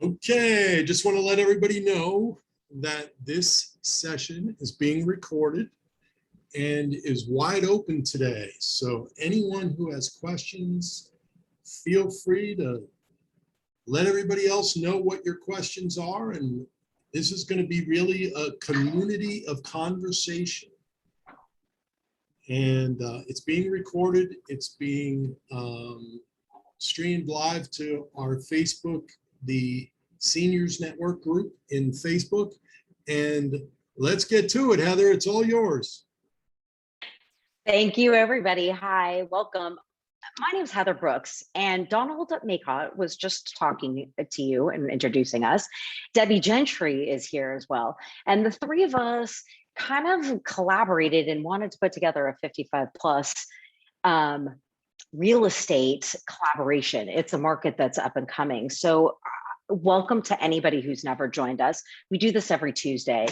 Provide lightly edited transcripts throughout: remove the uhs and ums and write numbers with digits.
Okay, just want to let everybody know that this session is being recorded and is wide open today. So anyone who has questions, feel free to let everybody else know what your questions are. And this is going to be really a community of conversation. And it's being recorded. It's being streamed live to our Facebook, the Seniors Network group in Facebook. And let's get to it, Heather. It's all yours. Thank you, everybody. Hi, welcome. My name is Heather Brooks, and Donald Maycott was just talking to you and introducing us. Debbie Gentry is here as well. And the three of us kind of collaborated and wanted to put together a 55 plus real estate collaboration. It's a market that's up and coming. So welcome to anybody who's never joined us. We do this every Tuesday.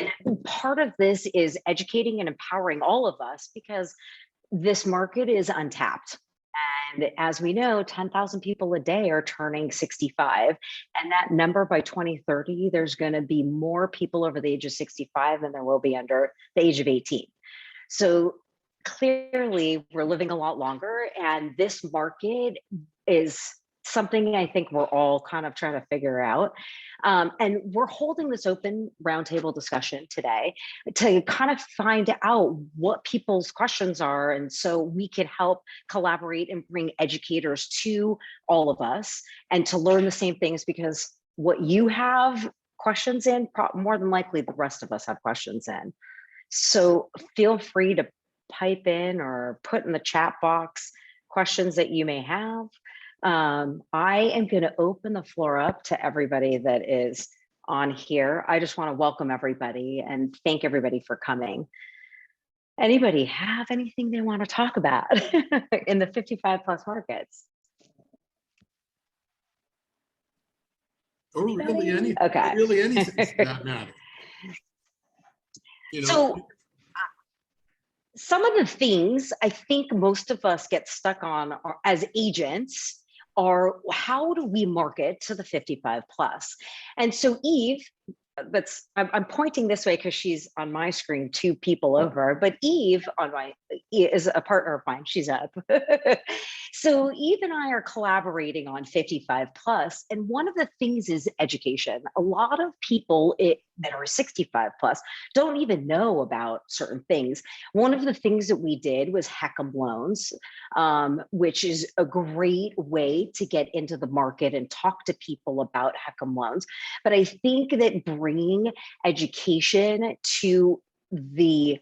And part of this is educating and empowering all of us because this market is untapped. And as we know, 10,000 people a day are turning 65. And that number by 2030, there's going to be more people over the age of 65 than there will be under the age of 18. So clearly, we're living a lot longer. And this market is something I think we're all kind of trying to figure out. And we're holding this open roundtable discussion today to kind of find out what people's questions are. And so we can help collaborate and bring educators to all of us and to learn the same things, because what you have questions in, more than likely the rest of us have questions in. So feel free to pipe in or put in the chat box questions that you may have. I am going to open the floor up to everybody that is on here. I just want to welcome everybody and thank everybody for coming. Anybody have anything they want to talk about in the 55 plus markets? Or really anything, okay. Really anything for that matter. You know, so some of the things I think most of us get stuck on are, as agents, are how do we market to the 55 plus? And so Eve, I'm pointing this way because she's on my screen, two people over, but Eve is a partner of mine. She's up. So Eve and I are collaborating on 55 plus. And one of the things is education. A lot of people that are 65 plus don't even know about certain things. One of the things that we did was HECM loans, which is a great way to get into the market and talk to people about HECM loans. But I think that bringing education to the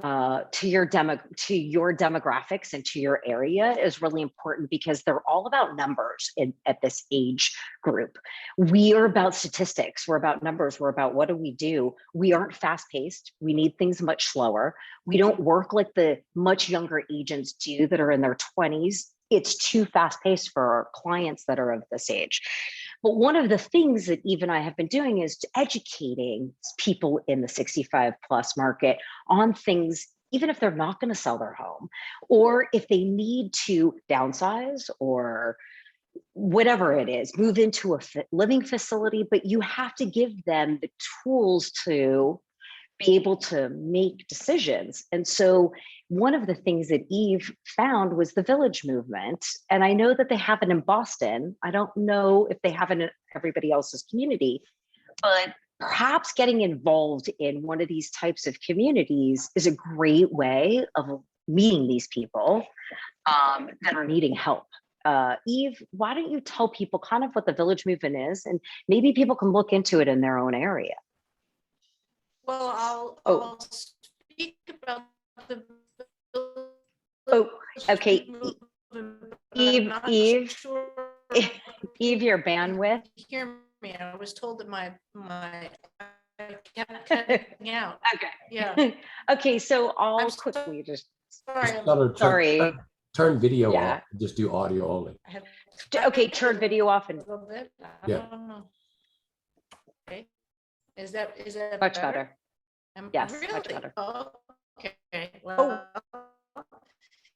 to your demographics and to your area is really important, because they're all about numbers at this age group. We are about statistics. We're about numbers. We're about what do we do? We aren't fast paced. We need things much slower. We don't work like the much younger agents do that are in their 20s. It's too fast paced for our clients that are of this age. But one of the things that Eve and I have been doing is educating people in the 65 plus market on things, even if they're not going to sell their home, or if they need to downsize or whatever it is, move into a living facility, but you have to give them the tools to be able to make decisions. And so one of the things that Eve found was the Village movement. And I know that they have it in Boston. I don't know if they have it in everybody else's community, but perhaps getting involved in one of these types of communities is a great way of meeting these people that are needing help. Eve, why don't you tell people kind of what the Village movement is, and maybe people can look into it in their own area. Well, I'll speak about the. Okay. Eve, sure. Eve, your bandwidth. Hear me? I was told that my I kept cutting out. Okay. Yeah. Okay, so I'll quickly just. Sorry. Turn video off. Just do audio only. Okay, turn video off and. A little bit. I Yeah. don't know. Okay. Is that Much better. Yes, really? much better. Oh, okay. Well.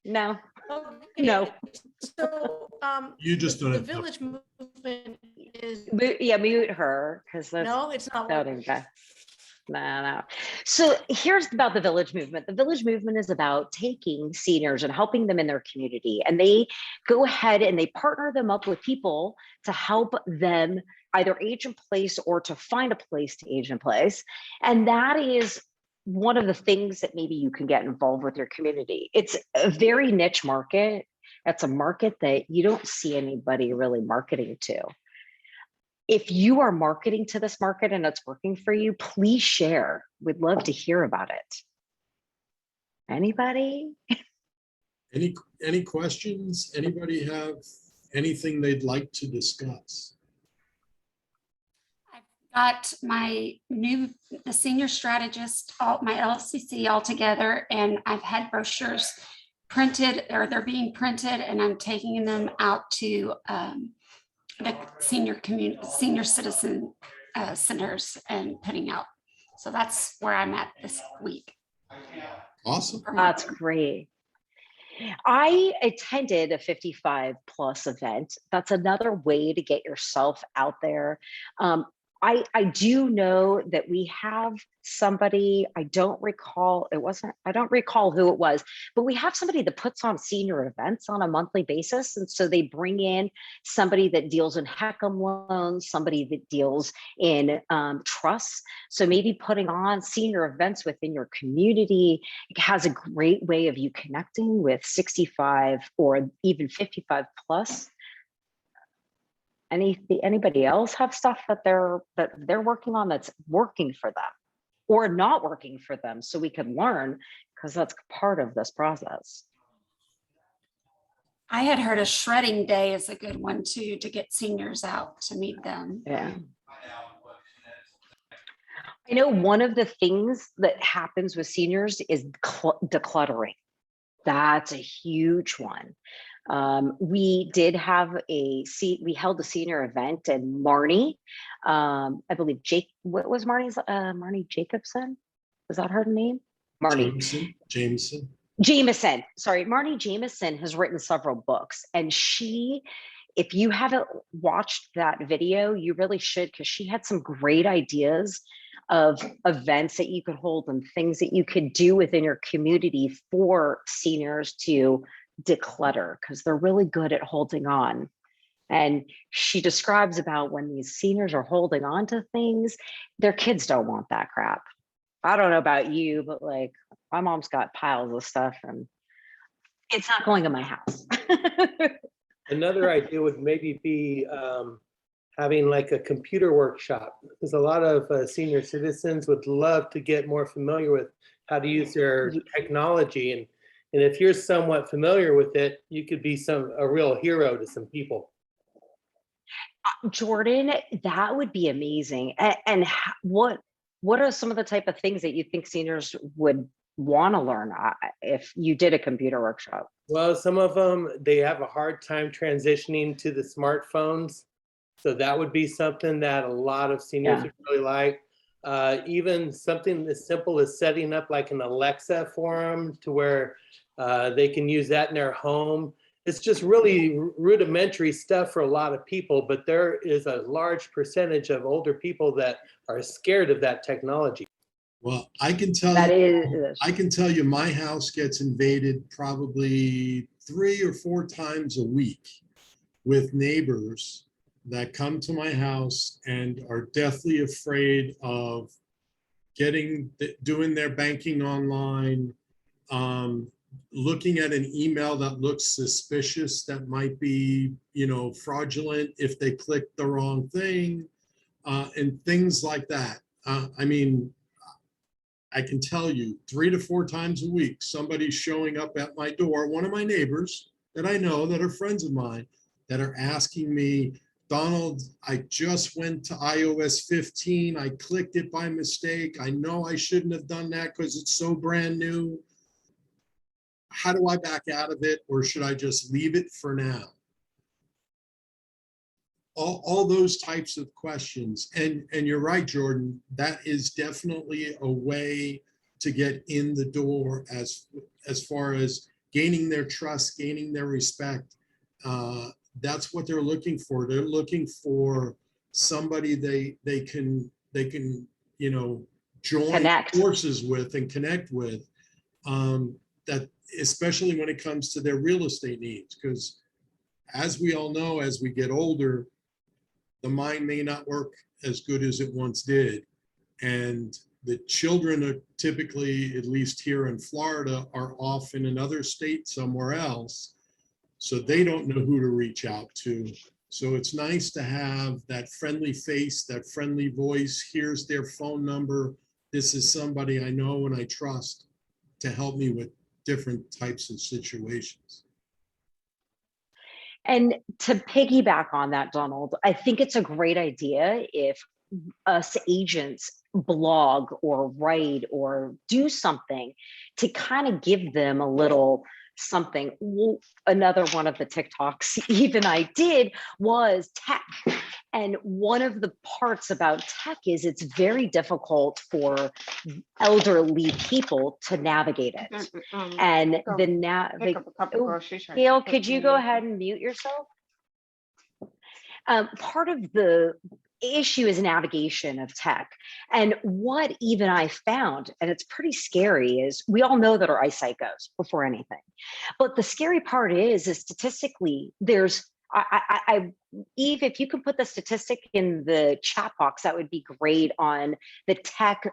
No. Okay. No. So You just don't the have Village movement is, Yeah, mute her because that's no, it's not. sounding bad. No. So here's about the Village Movement. The Village Movement is about taking seniors and helping them in their community. And they go ahead and they partner them up with people to help them either age in place or to find a place to age in place. And that is one of the things that maybe you can get involved with your community. It's a very niche market. It's a market that you don't see anybody really marketing to. If you are marketing to this market and it's working for you, please share. We'd love to hear about it. Anybody? Any questions? Anybody have anything they'd like to discuss? I've got the senior strategist, my LCC all together, and I've had brochures printed, or they're being printed, and I'm taking them out to the senior citizen centers and putting out. So that's where I'm at this week. Awesome. That's great. I attended a 55 plus event. That's another way to get yourself out there. I do know that we have somebody, I don't recall who it was, but we have somebody that puts on senior events on a monthly basis. And so they bring in somebody that deals in HECM loans, somebody that deals in trusts. So maybe putting on senior events within your community has a great way of you connecting with 65 or even 55 plus. Anybody else have stuff that they're working on that's working for them or not working for them, so we can learn, because that's part of this process. I had heard a shredding day is a good one too, to get seniors out to meet them. Yeah. I know one of the things that happens with seniors is decluttering. That's a huge one. We did have we held a senior event in Marnie. I believe what was Marnie's, Marnie Jacobson? Was that her name? Marnie. Jameson. Sorry, Marnie Jameson has written several books, and if you haven't watched that video, you really should, because she had some great ideas of events that you could hold and things that you could do within your community for seniors to declutter, because they're really good at holding on. And she describes about when these seniors are holding on to things, their kids don't want that crap. I don't know about you, but like my mom's got piles of stuff and it's not going in my house. Another idea would maybe be having like a computer workshop, because a lot of senior citizens would love to get more familiar with how to use their technology. And if you're somewhat familiar with it, you could be a real hero to some people. Jordan, that would be amazing. And what are some of the type of things that you think seniors would want to learn if you did a computer workshop? Well, some of them, they have a hard time transitioning to the smartphones. So that would be something that a lot of seniors would really like. Even something as simple as setting up like an Alexa for them to where they can use that in their home. It's just really rudimentary stuff for a lot of people, but there is a large percentage of older people that are scared of that technology. Well, I can tell you my house gets invaded probably 3 or 4 times a week with neighbors that come to my house and are deathly afraid of doing their banking online, looking at an email that looks suspicious, that might be, fraudulent if they click the wrong thing, and things like that. I mean, I can tell you 3 to 4 times a week, somebody's showing up at my door, one of my neighbors that I know that are friends of mine, that are asking me, Donald, I just went to iOS 15. I clicked it by mistake. I know I shouldn't have done that because it's so brand new. How do I back out of it, or should I just leave it for now? All those types of questions. And you're right, Jordan, that is definitely a way to get in the door as far as gaining their trust, gaining their respect. That's what they're looking for. They're looking for somebody they can, you know, join Connect. forces with and connect with, that especially when it comes to their real estate needs, because as we all know, as we get older, the mind may not work as good as it once did. And the children are typically, at least here in Florida, are off in another state somewhere else. So they don't know who to reach out to. So it's nice to have that friendly face, that friendly voice. Here's their phone number. This is somebody I know and I trust to help me with different types of situations. And to piggyback on that, Donald, I think it's a great idea if us agents blog or write or do something to kind of give them a little something. Another one of the TikToks even I did was tech. And one of the parts about tech is it's very difficult for elderly people to navigate it. And Gail, could you go ahead and mute yourself? Part of the issue is navigation of tech. And what even I found, and it's pretty scary, is we all know that our eyesight goes before anything. But the scary part is statistically, there's, Eve, if you could put the statistic in the chat box, that would be great on the tech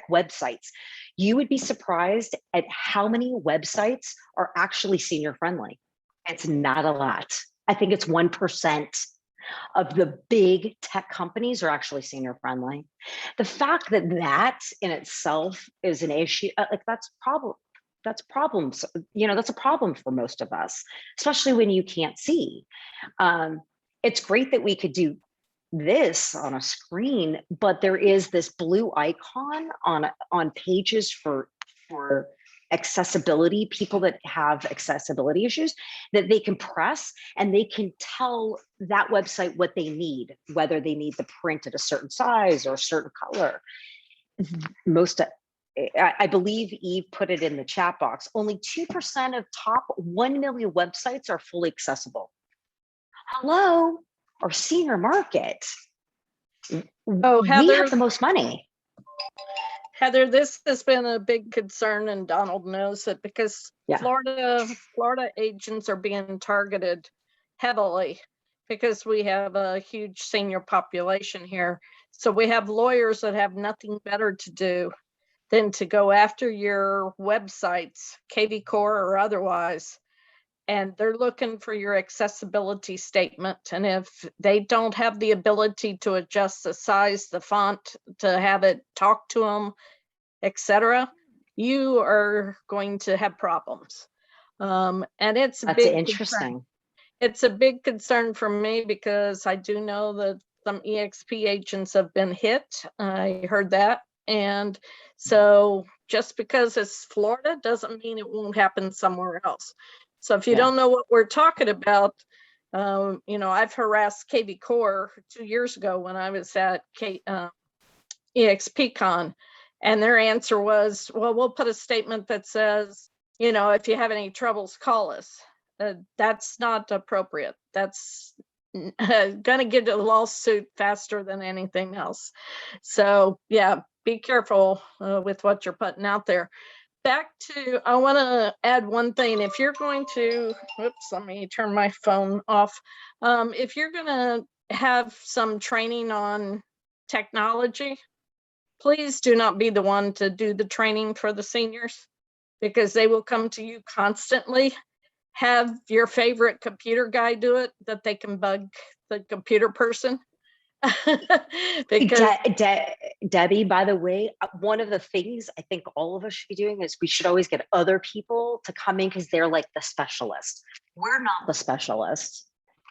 websites. You would be surprised at how many websites are actually senior friendly. It's not a lot. I think it's 1% of the big tech companies are actually senior friendly. The fact that that in itself is an issue, like that's problems, you know, that's a problem for most of us, especially when you can't see. It's great that we could do this on a screen, but there is this blue icon on pages for accessibility, people that have accessibility issues, that they can press and they can tell that website what they need, whether they need the print at a certain size or a certain color. I believe Eve put it in the chat box, only 2% of top 1 million websites are fully accessible. Hello, our senior market. Oh, Heather, we have the most money. Heather, this has been a big concern, and Donald knows it, because Florida agents are being targeted heavily because we have a huge senior population here. So we have lawyers that have nothing better to do than to go after your websites, kvCORE or otherwise, and they're looking for your accessibility statement. And if they don't have the ability to adjust the size, the font, to have it talk to them, etc., you are going to have problems. And it's That's big interesting. Concern. It's a big concern for me because I do know that some EXP agents have been hit. I heard that. And so just because it's Florida doesn't mean it won't happen somewhere else. So if you don't know what we're talking about, you know, I've harassed kvCORE 2 years ago when I was at EXPCon, and their answer was, well, we'll put a statement that says, you know, if you have any troubles, call us. That's not appropriate. That's gonna get a lawsuit faster than anything else. So yeah, be careful with what you're putting out there. Back to, I want to add one thing. If you're going to, whoops, let me turn my phone off. If you're going to have some training on technology, please do not be the one to do the training for the seniors, because they will come to you constantly. Have your favorite computer guy do it, that they can bug the computer person. Because Debbie, by the way, one of the things I think all of us should be doing is we should always get other people to come in because they're like the specialists. We're not the specialists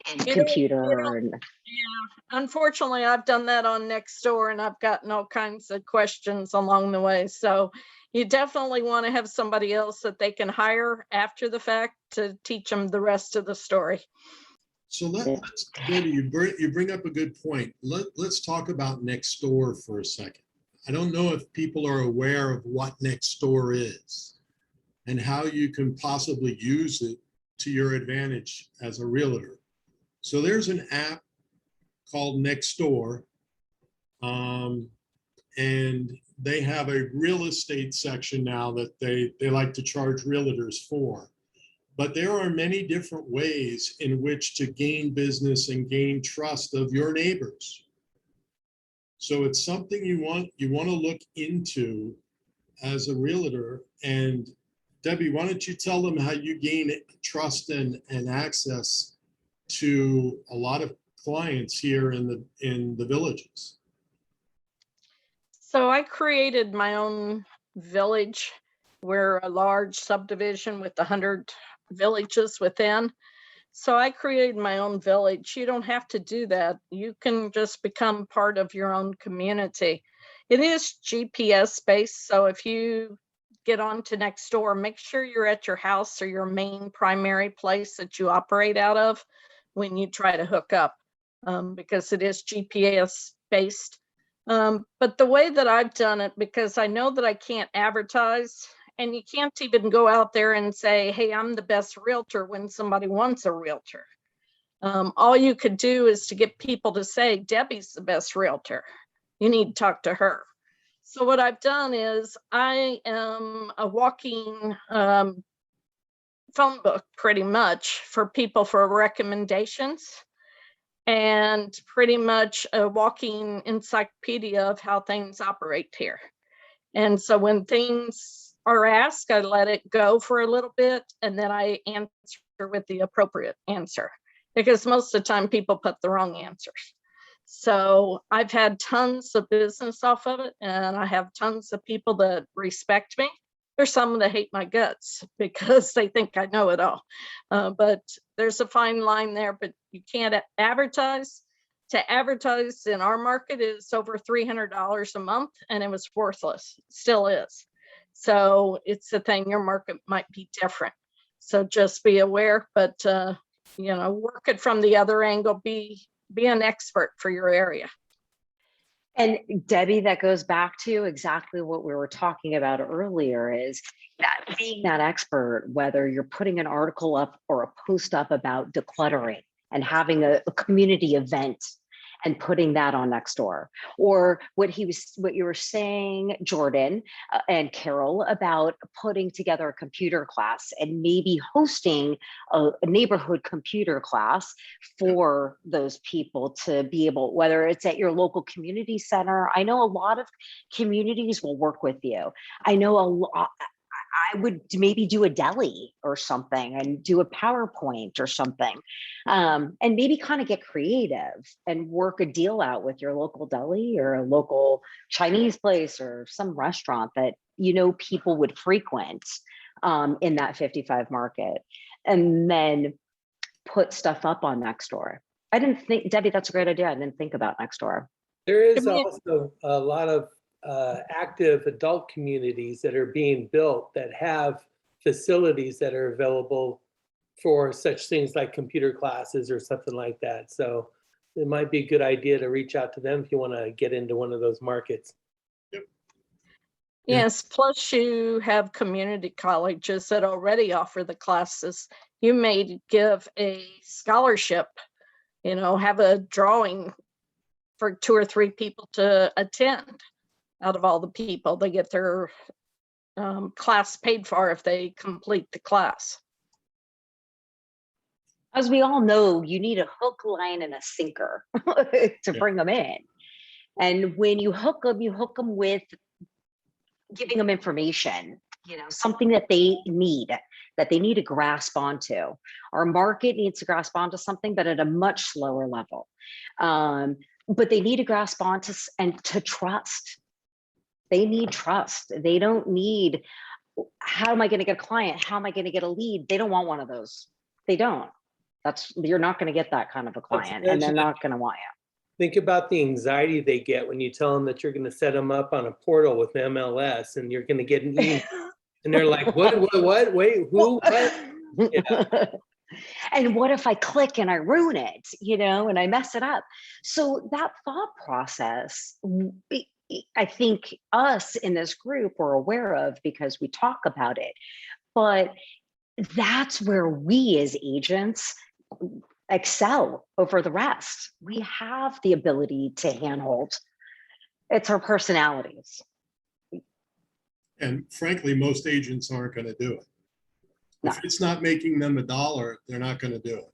in computer. Yeah, unfortunately, I've done that on Nextdoor, and I've gotten all kinds of questions along the way. So you definitely want to have somebody else that they can hire after the fact to teach them the rest of the story. So Debbie, you bring up a good point. Let's talk about Nextdoor for a second. I don't know if people are aware of what Nextdoor is and how you can possibly use it to your advantage as a realtor. So there's an app called Nextdoor. And they have a real estate section now that they like to charge realtors for. But there are many different ways in which to gain business and gain trust of your neighbors. So it's something you want to look into as a realtor. And Debbie, why don't you tell them how you gain trust and access to a lot of clients here in the villages? So I created my own village. We're a large subdivision with 100 villages within. So I created my own village. You don't have to do that. You can just become part of your own community. It is GPS based. So if you get onto Nextdoor, make sure you're at your house or your main primary place that you operate out of when you try to hook up, because it is GPS based. But the way that I've done it, because I know that I can't advertise, and you can't even go out there and say, hey, I'm the best realtor when somebody wants a realtor. All you could do is to get people to say, Debbie's the best realtor. You need to talk to her. So what I've done is I am a walking phone book pretty much for people for recommendations, and pretty much a walking encyclopedia of how things operate here. And so when things are asked, I let it go for a little bit, and then I answer with the appropriate answer, because most of the time people put the wrong answers. So I've had tons of business off of it, and I have tons of people that respect me. There's some that hate my guts because they think I know it all. But there's a fine line there, but you can't advertise. To advertise in our market is over $300 a month, and it was worthless, still is. So it's the thing, your market might be different. So just be aware, but work it from the other angle, be an expert for your area. And Debbie, that goes back to exactly what we were talking about earlier, is that being that expert, whether you're putting an article up or a post up about decluttering and having a community event and putting that on Nextdoor, or what you were saying, Jordan and Carol, about putting together a computer class and maybe hosting a neighborhood computer class for those people to be able, whether it's at your local community center. I know a lot of communities will work with you. I know I would maybe do a deli or something and do a PowerPoint or something, and maybe kind of get creative and work a deal out with your local deli or a local Chinese place or some restaurant that people would frequent in that 55 market, and then put stuff up on Nextdoor. I didn't think, Debbie, that's a great idea. I didn't think about Nextdoor. There is also a lot of active adult communities that are being built that have facilities that are available for such things like computer classes or something like that. So it might be a good idea to reach out to them if you want to get into one of those markets. Yep. Yes, plus you have community colleges that already offer the classes. You may give a scholarship, have a drawing for 2 or 3 people to attend. Out of all the people, they get their class paid for if they complete the class. As we all know, you need a hook, line, and a sinker to bring them in. And when you hook them with giving them information, something that they need to grasp onto. Our market needs to grasp onto something, but at a much slower level. But they need to grasp onto and to trust. They need trust. They don't need, how am I going to get a client? How am I going to get a lead? They don't want one of those. They don't. You're not going to get that kind of a client, and they're not going to want you. Think about the anxiety they get when you tell them that you're going to set them up on a portal with MLS and you're going to get an email. And they're like, what, wait, who, what? Yeah. And what if I click and I ruin it, and I mess it up? So that thought process, I think us in this group are aware of because we talk about it. But that's where we as agents, excel over the rest. We have the ability to handhold. It's our personalities. And frankly, most agents aren't going to do it. No. If it's not making them $1, they're not going to do it.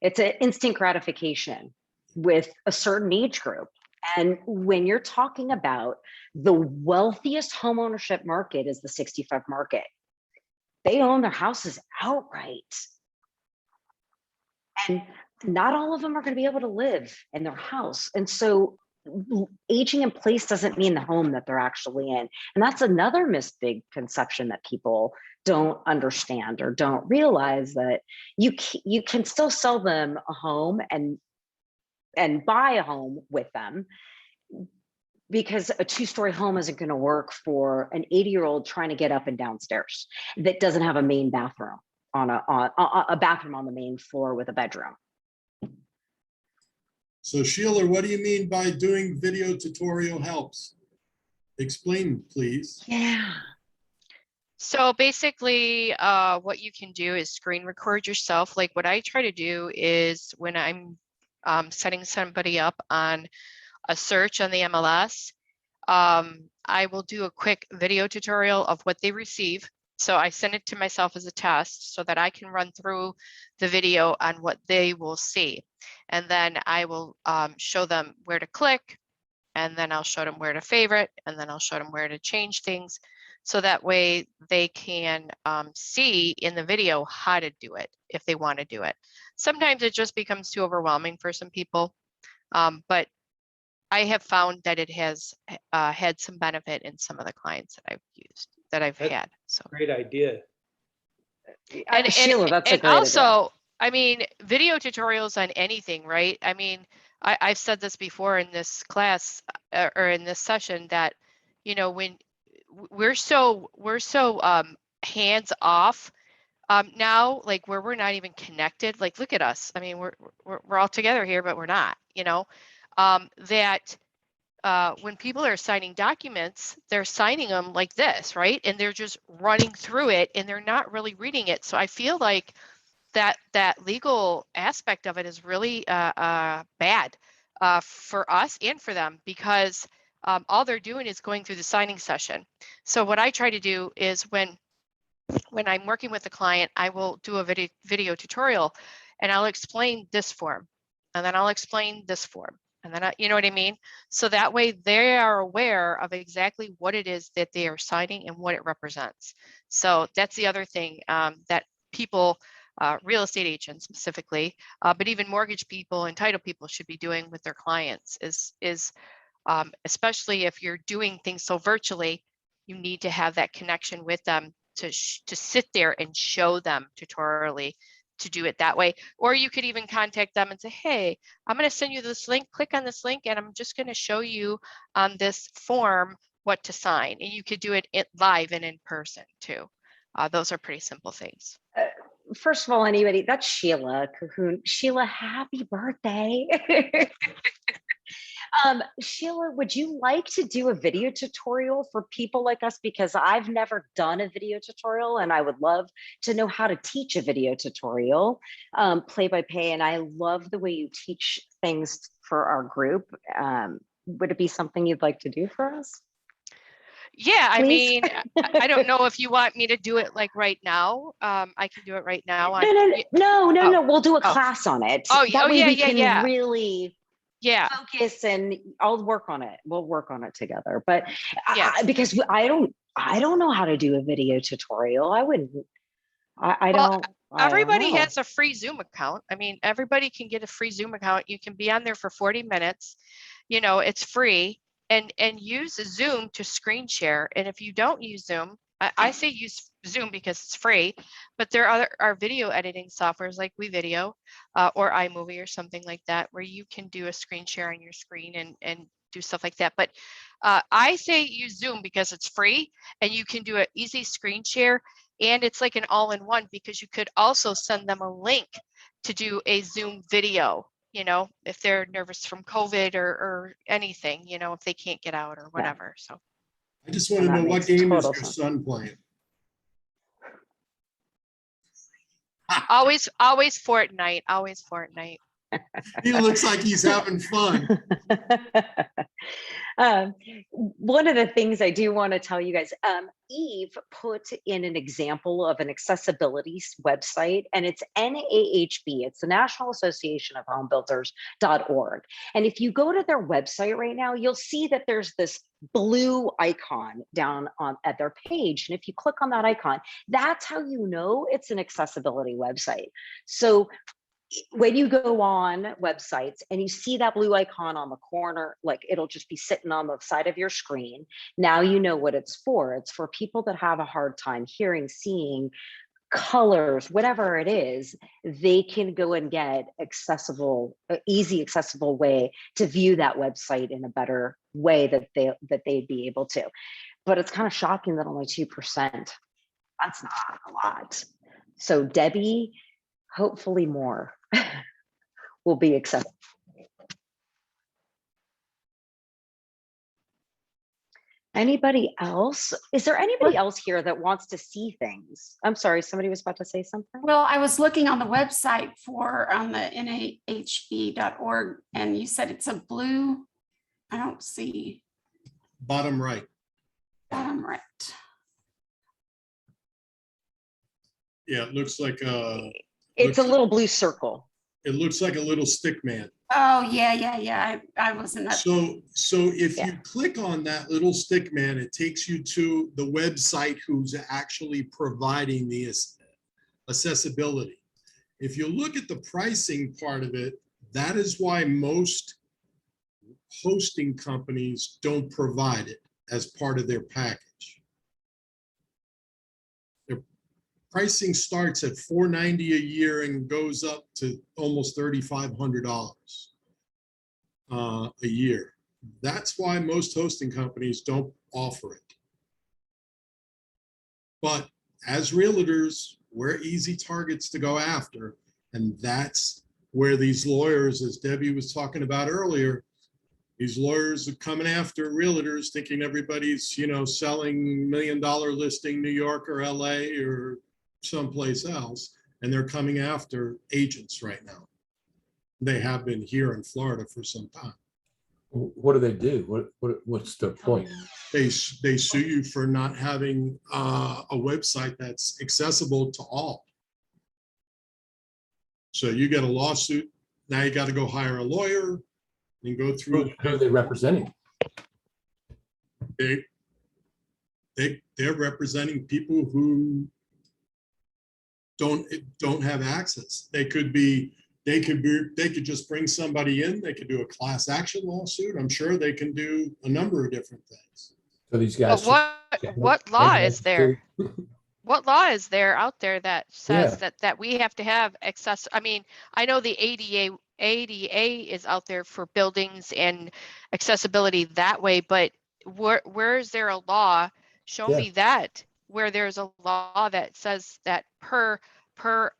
It's an instant gratification with a certain age group. And when you're talking about the wealthiest homeownership market is the 65 market. They own their houses outright. And not all of them are going to be able to live in their house. And so aging in place doesn't mean the home that they're actually in. And that's another big conception that people don't understand or don't realize, that you can still sell them a home and buy a home with them, because a 2-story home isn't going to work for an 80-year-old trying to get up and downstairs that doesn't have a main bathroom on a bathroom on the main floor with a bedroom. So Sheila, what do you mean by doing video tutorial helps? Explain, please. Yeah. So basically, what you can do is screen record yourself. Like what I try to do is when I'm setting somebody up on a search on the MLS, I will do a quick video tutorial of what they receive. So I send it to myself as a test so that I can run through the video on what they will see. And then I will show them where to click, and then I'll show them where to favorite, and then I'll show them where to change things. So that way they can see in the video how to do it if they want to do it. Sometimes it just becomes too overwhelming for some people, but I have found that it has had some benefit in some of the clients that I've used, that I've had. So Great idea. Sheila, that's a and great also, idea. I mean, video tutorials on anything, right? I mean, I've said this before in this class or in this session that, you know, when we're so hands off now, like where we're not even connected. Like, look at us. I mean, we're all together here, but we're not. You know, that when people are signing documents, they're signing them like this, right? And they're just running through it, and they're not really reading it. So I feel like that legal aspect of it is really bad for us and for them, because all they're doing is going through the signing session. So what I try to do is when I'm working with the client, I will do a video tutorial, and I'll explain this form, and then I'll explain this form, and then you know what I mean? So that way they are aware of exactly what it is that they are signing and what it represents. So that's the other thing that people, real estate agents specifically, but even mortgage people and title people should be doing with their clients is especially if you're doing things so virtually, you need to have that connection with them to sit there and show them tutorially to do it that way. Or you could even contact them and say, hey, I'm going to send you this link, click on this link, and I'm just going to show you on this form what to sign. And you could do it live and in person too. Those are pretty simple things. First of all, anybody, that's Sheila Cahoon. Sheila, happy birthday. Sheila, would you like to do a video tutorial for people like us? Because I've never done a video tutorial, and I would love to know how to teach a video tutorial, play by play. And I love the way you teach things for our group. Would it be something you'd like to do for us? Yeah, I Please? mean, I don't know if you want me to do it like right now. I can do it right now. No. We'll do a class on it. That way we can really focus, and I'll work on it. We'll work on it together. But because I don't know how to do a video tutorial. I wouldn't. I don't. Everybody has a free Zoom account. I mean, everybody can get a free Zoom account. You can be on there for 40 minutes. You know, it's free. And use Zoom to screen share. And if you don't use Zoom, I say use Zoom because it's free, but there are video editing softwares like WeVideo or iMovie or something like that, where you can do a screen share on your screen and do stuff like that. But I say use Zoom because it's free and you can do an easy screen share, and it's like an all-in-one, because you could also send them a link to do a Zoom video. You know, if they're nervous from COVID or anything, you know, if they can't get out or whatever. So I just want to know, what game is your son playing? Always Fortnite, always Fortnite. He looks like he's having fun. One of the things I do want to tell you guys, Eve put in an example of an accessibility website, and it's NAHB. It's the National Association of Home Builders.org. And if you go to their website right now, you'll see that there's this blue icon down at their page. And if you click on that icon, that's how you know it's an accessibility website. So when you go on websites and you see that blue icon on the corner, like it'll just be sitting on the side of your screen. Now you know what it's for. It's for people that have a hard time hearing, seeing, colors, whatever it is. They can go and get accessible, easy accessible way to view that website in a better way that they'd be able to. But it's kind of shocking that only 2%. That's not a lot. So Debbie, hopefully more will be accessible. Anybody else? Is there anybody else here that wants to see things? I'm sorry, somebody was about to say something. Well, I was looking on the website on the NAHB.org, and you said it's a blue. I don't see. Bottom right. Bottom right. Yeah, it looks like It's a little blue circle. it looks like a little stick man. Oh, yeah. I wasn't. So if you click on that little stick man, it takes you to the website who's actually providing the accessibility. If you look at the pricing part of it, that is why most hosting companies don't provide it as part of their package. Their pricing starts at $490 a year and goes up to almost $3,500 a year. That's why most hosting companies don't offer it. But as realtors, we're easy targets to go after. And that's where these lawyers, as Debbie was talking about earlier, these lawyers are coming after realtors thinking everybody's, selling $1 million listing New York or LA or someplace else. And they're coming after agents right now. They have been here in Florida for some time. What do they do? What's the point? They sue you for not having a website that's accessible to all. So you get a lawsuit. Now you got to go hire a lawyer and go through. Who are they representing? They're representing people who don't have access. They could just bring somebody in. They could do a class action lawsuit. I'm sure they can do a number of different things. So these guys. But what law is there? What law is there out there that says that we have to have access? I mean, I know the ADA is out there for buildings and accessibility that way, but where is there a law? Show me that where there's a law that says that per our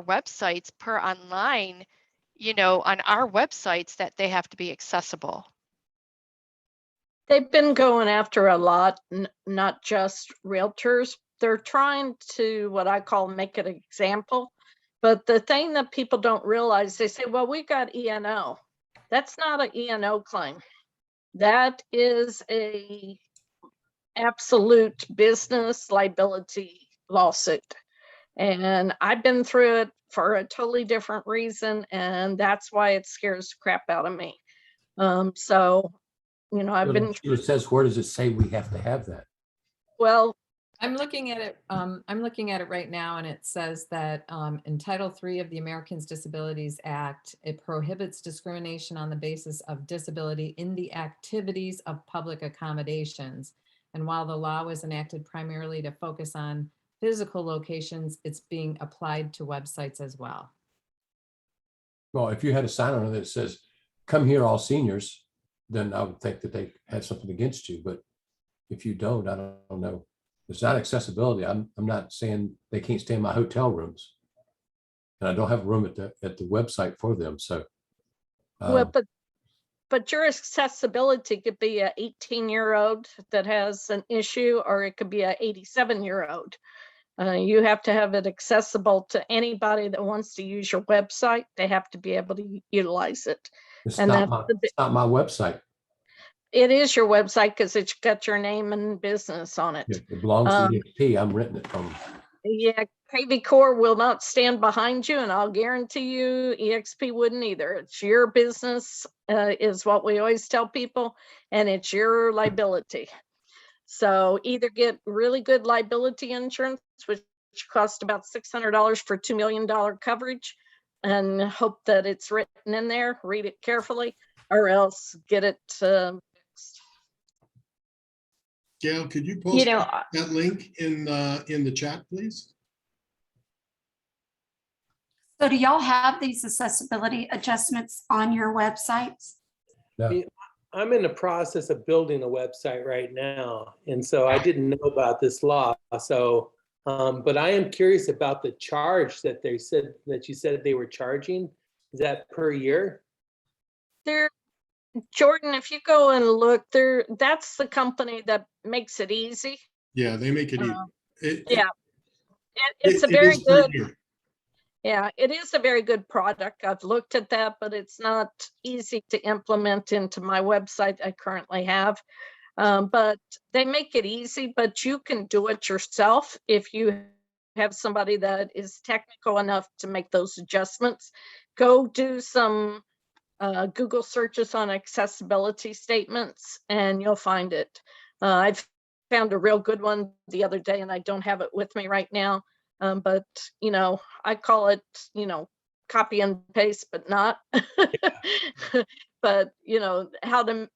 websites, per online, on our websites, that they have to be accessible. They've been going after a lot, not just realtors. They're trying to, what I call, make an example. But the thing that people don't realize, they say, well, we got E&O. That's not an E&O claim. That is a absolute business liability lawsuit. And I've been through it for a totally different reason. And that's why it scares the crap out of me. I've been. It says, where does it say we have to have that? Well, I'm looking at it. I'm looking at it right now, and it says that in Title III of the Americans with Disabilities Act, it prohibits discrimination on the basis of disability in the activities of public accommodations. And while the law was enacted primarily to focus on physical locations, it's being applied to websites as well. Well, if you had a sign on it that says, come here, all seniors, then I would think that they had something against you. But if you don't, I don't know. It's not accessibility. I'm not saying they can't stay in my hotel rooms, and I don't have a room at the website for them. So, but your accessibility could be an 18-year-old that has an issue, or it could be an 87-year-old. You have to have it accessible to anybody that wants to use your website. They have to be able to utilize it. It's And not that's my, it's not my website. It is your website because it's got your name and business on it. It belongs to EXP. I'm renting it from. Yeah, KV Core will not stand behind you, and I'll guarantee you EXP wouldn't either. It's your business, is what we always tell people, and it's your liability. So either get really good liability insurance, which costs about $600 for $2 million coverage, and hope that it's written in there, read it carefully, or else get it fixed. Gail, could you You post know, that link in the chat, please? So do y'all have these accessibility adjustments on your websites? No. I'm in the process of building a website right now, and so I didn't know about this law. So, but I am curious about the charge that you said they were charging. Is that per year? There, Jordan, if you go and look there, that's the company that makes it easy. Yeah, they make it. Yeah. It's a it very is per good, year. yeah, it is a very good product. I've looked at that, but it's not easy to implement into my website I currently have. But they make it easy, but you can do it yourself if you have somebody that is technical enough to make those adjustments. Go do some Google searches on accessibility statements and you'll find it. I've found a real good one the other day and I don't have it with me right now. But, you know, I call it, you know, copy and paste, but not. But, you know, how to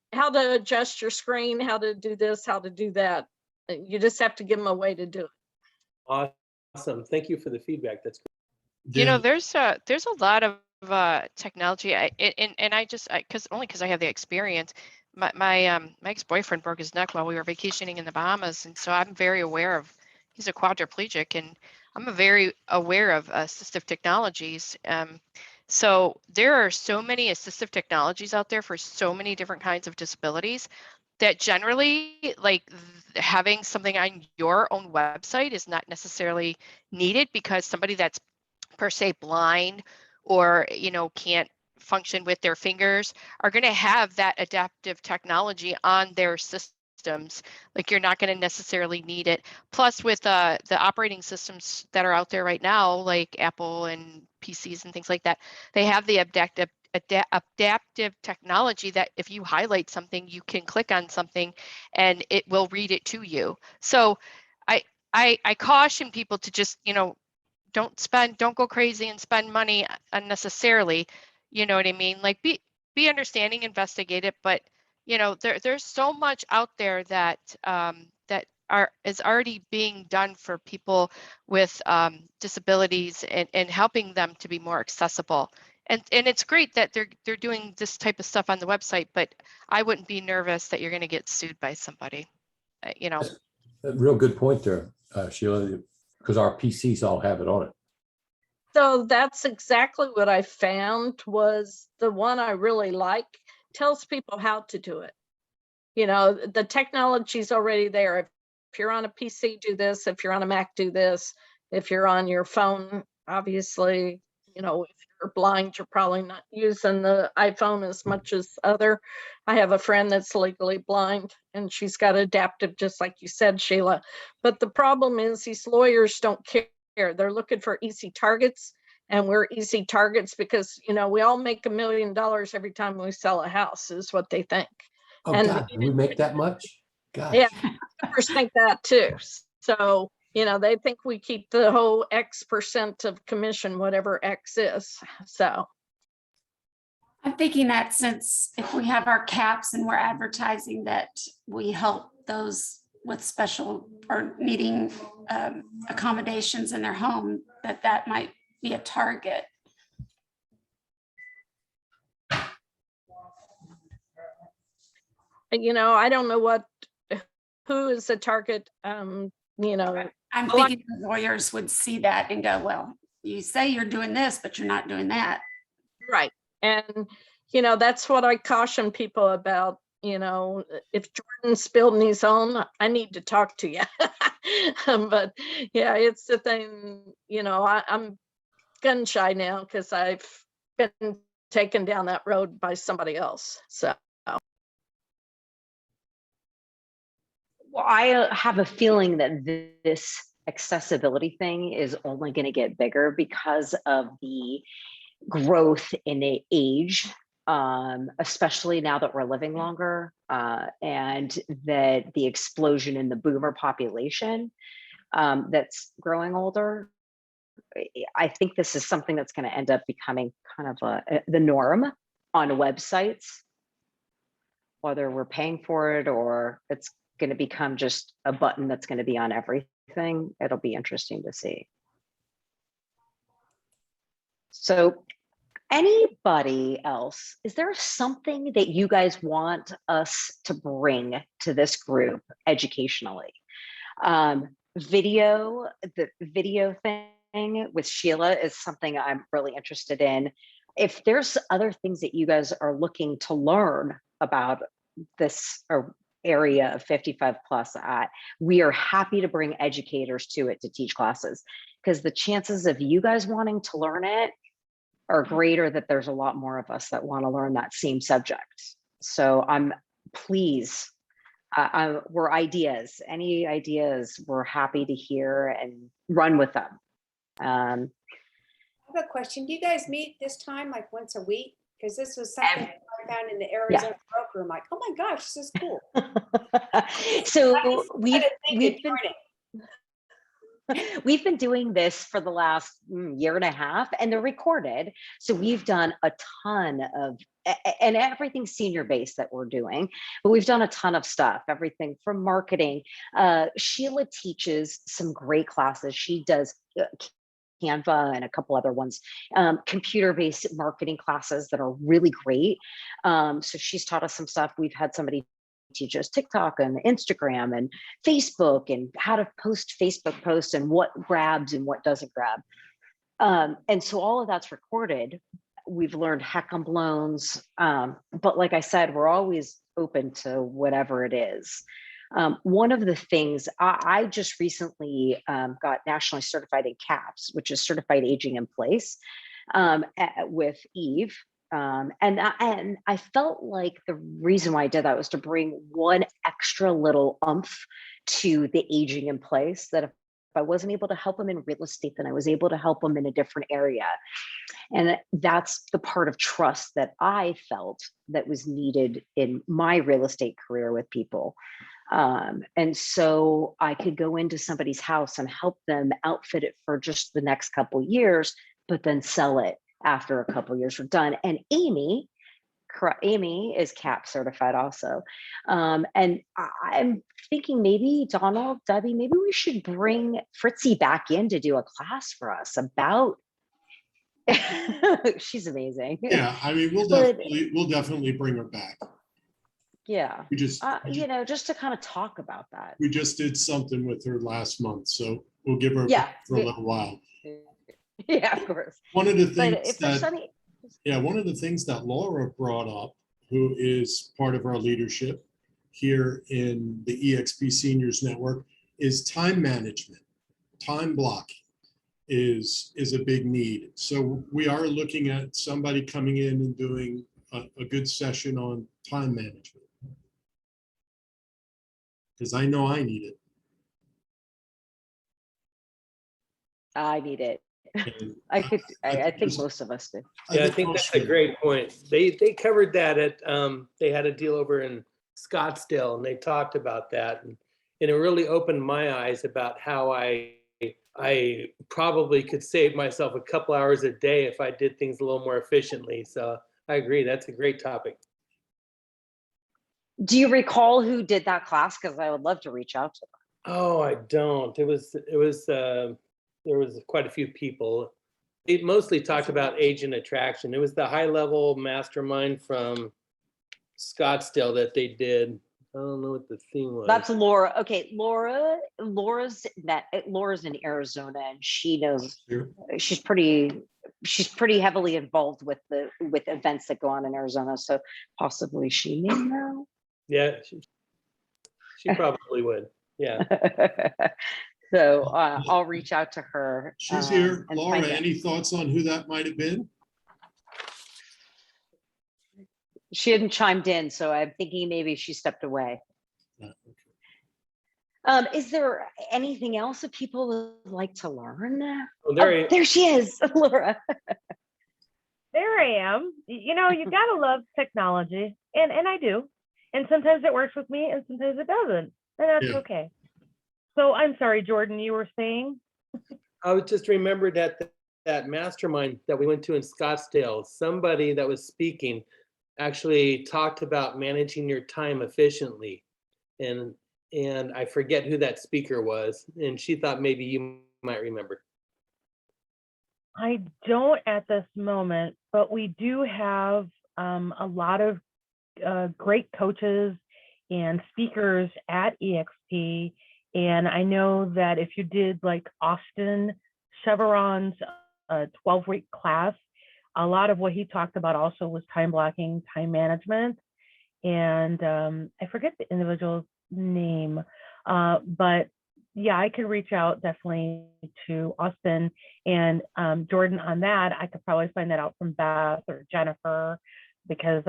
adjust your screen, how to do this, how to do that. You just have to give them a way to do it. Awesome. Thank you for the feedback. That's great. You know, Gail, there's a lot of technology. Because I have the experience. My ex-boyfriend broke his neck while we were vacationing in the Bahamas, and so I'm very aware of. He's a quadriplegic, and I'm very aware of assistive technologies. So there are so many assistive technologies out there for so many different kinds of disabilities that generally, like having something on your own website is not necessarily needed, because somebody that's per se blind or, you know, can't function with their fingers are going to have that adaptive technology on their systems. Like, you're not going to necessarily need it. Plus, with the operating systems that are out there right now, like Apple and PCs and things like that, they have the adaptive technology that if you highlight something, you can click on something and it will read it to you. So I caution people to just, you know, don't go crazy and spend money unnecessarily. You know what I mean? Like, be understanding, investigate it, but you know, there's so much out there that is already being done for people with disabilities and helping them to be more accessible. And it's great that they're doing this type of stuff on the website, but I wouldn't be nervous that you're going to get sued by somebody. You know. A real good point there, Sheila, because our PCs all have it on it. So that's exactly what I found was the one I really like. Tells people how to do it. You know, the technology's already there. If you're on a PC, do this. If you're on a Mac, do this. If you're on your phone, obviously, you know, if you're blind, you're probably not using the iPhone as much as other. I have a friend that's legally blind and she's got adaptive, just like you said, Sheila. But the problem is these lawyers don't care. They're looking for easy targets. And we're easy targets because, you know, we all make $1 million every time we sell a house is what they think. Oh, And God, we make that much? Gosh. yeah, customers think that too. So, you know, they think we keep the whole X% of commission, whatever X is. So I'm thinking that since if we have our caps and we're advertising that we help those with special or needing accommodations in their home, that might be a target. you know, I don't know who is the target, you know. I'm thinking the lawyers would see that and go, well, you say you're doing this, but you're not doing that. Right. And, you know, that's what I caution people about. you know, if Jordan's building his own, I need to talk to you. But yeah, it's the thing, you know, I'm gun shy now because I've been taken down that road by somebody else. So Well, I have a feeling that this accessibility thing is only going to get bigger because of the growth in age, especially now that we're living longer, and that the explosion in the boomer population that's growing older. I think this is something that's going to end up becoming kind of the norm on websites, whether we're paying for it or it's going to become just a button that's going to be on everything. It'll be interesting to see. So anybody else, is there something that you guys want us to bring to this group educationally? The video thing with Sheila is something I'm really interested in. If there's other things that you guys are looking to learn about this area of 55 plus, we are happy to bring educators to it to teach classes, because the chances of you guys wanting to learn it are greater that there's a lot more of us that want to learn that same subject. So please, we're any ideas, we're happy to hear and run with them. I have a question. Do you guys meet this time like once a week? Because this was something I found in the Arizona broker. I'm like, oh my gosh, this is cool. So we've been doing this for the last year and a half, and they're recorded. So we've done a ton of, and everything's senior based that we're doing, but we've done a ton of stuff, everything from marketing. Sheila teaches some great classes. She does Canva and a couple other ones, computer-based marketing classes that are really great. So she's taught us some stuff. We've had somebody teach us TikTok and Instagram and Facebook and how to post Facebook posts and what grabs and what doesn't grab. And so all of that's recorded. We've learned heck I'm blowns. But like I said, we're always open to whatever it is. One of the things I just recently got nationally certified in CAPS, which is Certified Aging in Place, with Eve. And I felt like the reason why I did that was to bring one extra little oomph to the aging in place, that if I wasn't able to help them in real estate, then I was able to help them in a different area. And that's the part of trust that I felt that was needed in my real estate career with people. And so I could go into somebody's house and help them outfit it for just the next couple of years, but then sell it after a couple of years were done. And Amy is CAP certified also. And I'm thinking maybe Donald, Debbie, maybe we should bring Fritzy back in to do a class for us about, she's amazing. Yeah, I mean, we'll definitely bring her back. Yeah. We just, you know, just to kind of talk about that. we just did something with her last month, so we'll give her a break for a little while. Yeah, of course. One of the But things if there's that, any, one of the things that Laura brought up, who is part of our leadership here in the EXP Seniors Network, is time management. Time blocking is a big need. So we are looking at somebody coming in and doing a good session on time management, because I know I need it. I need it. And I think there's- most of us do. Yeah, I think that's a great point. They covered that at, they had a deal over in Scottsdale and they talked about that. And it really opened my eyes about how I probably could save myself a couple hours a day if I did things a little more efficiently. So I agree, that's a great topic. Do you recall who did that class? Because I would love to reach out to them. Oh, I don't. There was quite a few people. It mostly talked about agent attraction. It was the high level mastermind from Scottsdale that they did. I don't know what the theme was. That's Laura. Okay, Laura's in Arizona, and she knows. She's pretty heavily involved with events that go on in Arizona. So possibly she may know. Yeah, she probably would. Yeah. So I'll reach out to her. She's here. and Laura, find out. any thoughts on who that might have been? She hadn't chimed in, so I'm thinking maybe she stepped away. Okay. Is there anything else that people would like to learn? Oh, there, There she is, Laura. There I am. You know, you gotta love technology, and I do. And sometimes it works with me, and sometimes it doesn't, and that's Yeah. okay. So I'm sorry, Jordan, you were saying? I would just remember that mastermind that we went to in Scottsdale, somebody that was speaking actually talked about managing your time efficiently. And I forget who that speaker was, and she thought maybe you might remember. I don't at this moment, but we do have a lot of great coaches and speakers at EXP. And I know that if you did like Austin Chevron's 12-week class, a lot of what he talked about also was time blocking, time management. And I forget the individual's name, but yeah, I could reach out definitely to Austin and Jordan on that. I could probably find that out from Beth or Jennifer, because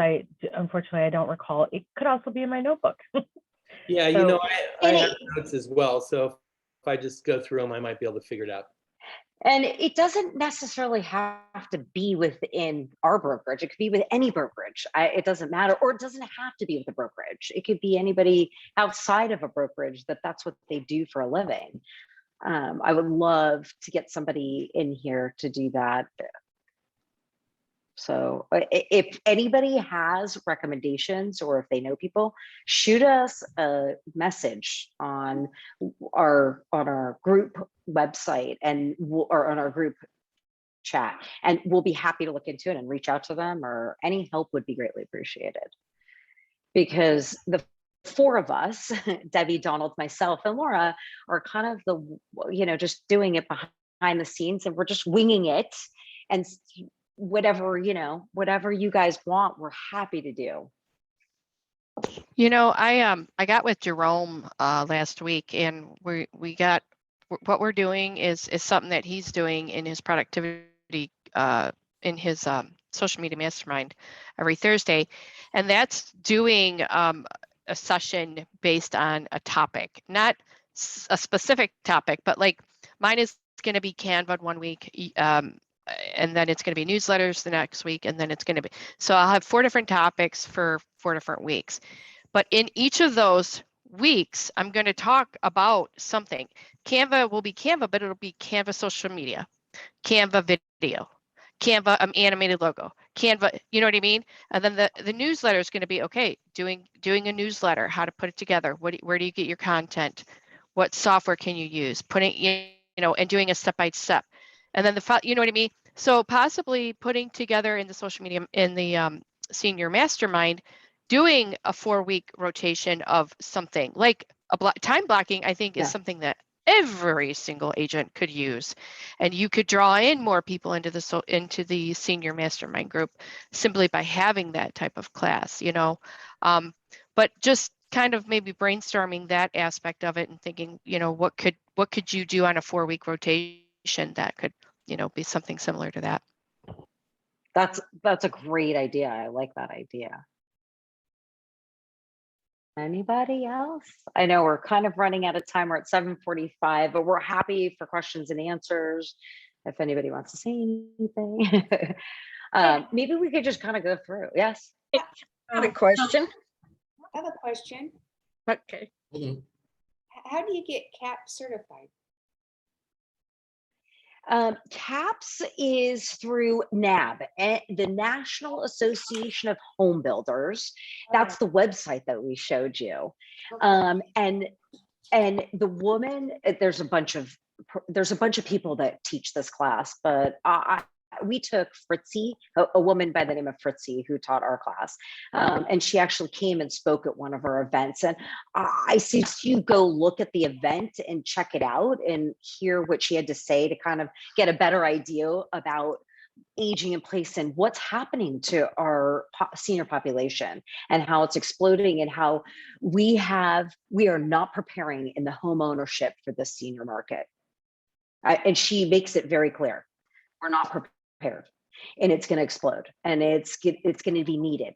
unfortunately, I don't recall. It could also be in my notebook. Yeah, So- you know, I have notes as well, so if I just go through them, I might be able to figure it out. And it doesn't necessarily have to be within our brokerage. It could be with any brokerage. It doesn't matter, or it doesn't have to be with a brokerage. It could be anybody outside of a brokerage that's what they do for a living. I would love to get somebody in here to do that. So if anybody has recommendations, or if they know people, shoot us a message on our group website or on our group chat, and we'll be happy to look into it and reach out to them, or any help would be greatly appreciated. Because the four of us, Debbie, Donald, myself, and Laura, are kind of just doing it behind the scenes, and we're just winging it. And whatever you guys want, we're happy to do. You know, I got with Jerome last week, and we got what we're doing is something that he's doing in his productivity in his social media mastermind every Thursday, and that's doing a session based on a topic, not a specific topic, but like mine is going to be Canva 1 week. And then it's going to be newsletters the next week, and then it's going to be, so I'll have 4 different topics for 4 different weeks. But in each of those weeks, I'm going to talk about something. Canva will be Canva, but it'll be Canva social media, Canva video, Canva animated logo, Canva, you know what I mean? And then the newsletter is going to be, okay, doing a newsletter, how to put it together, where do you get your content, what software can you use, and doing a step-by-step. And then you know what I mean? So possibly putting together in the social media, in the senior mastermind, doing a 4-week rotation of something like time blocking, I think is something that every single agent could use. And you could draw in more people into the senior mastermind group simply by having that type of class, but just kind of maybe brainstorming that aspect of it and thinking, what could you do on a 4-week rotation that could, be something similar to that. That's a great idea. I like that idea. Anybody else? I know we're kind of running out of time. We're at 7:45, but we're happy for questions and answers. If anybody wants to say anything, maybe we could just kind of go through. Yes. I have a question. I have a question. Okay. Hold on. How do you get CAP certified? CAPS is through NAB, the National Association of Home Builders. That's the website that we showed you. And the woman, there's a bunch of people that teach this class, but we took Fritzy, a woman by the name of Fritzy, who taught our class. And she actually came and spoke at one of our events. And I suggest you go look at the event and check it out and hear what she had to say to kind of get a better idea about aging in place and what's happening to our senior population and how it's exploding and how we are not preparing in the home ownership for the senior market. And she makes it very clear, we're not prepared, and it's going to explode, and it's going to be needed.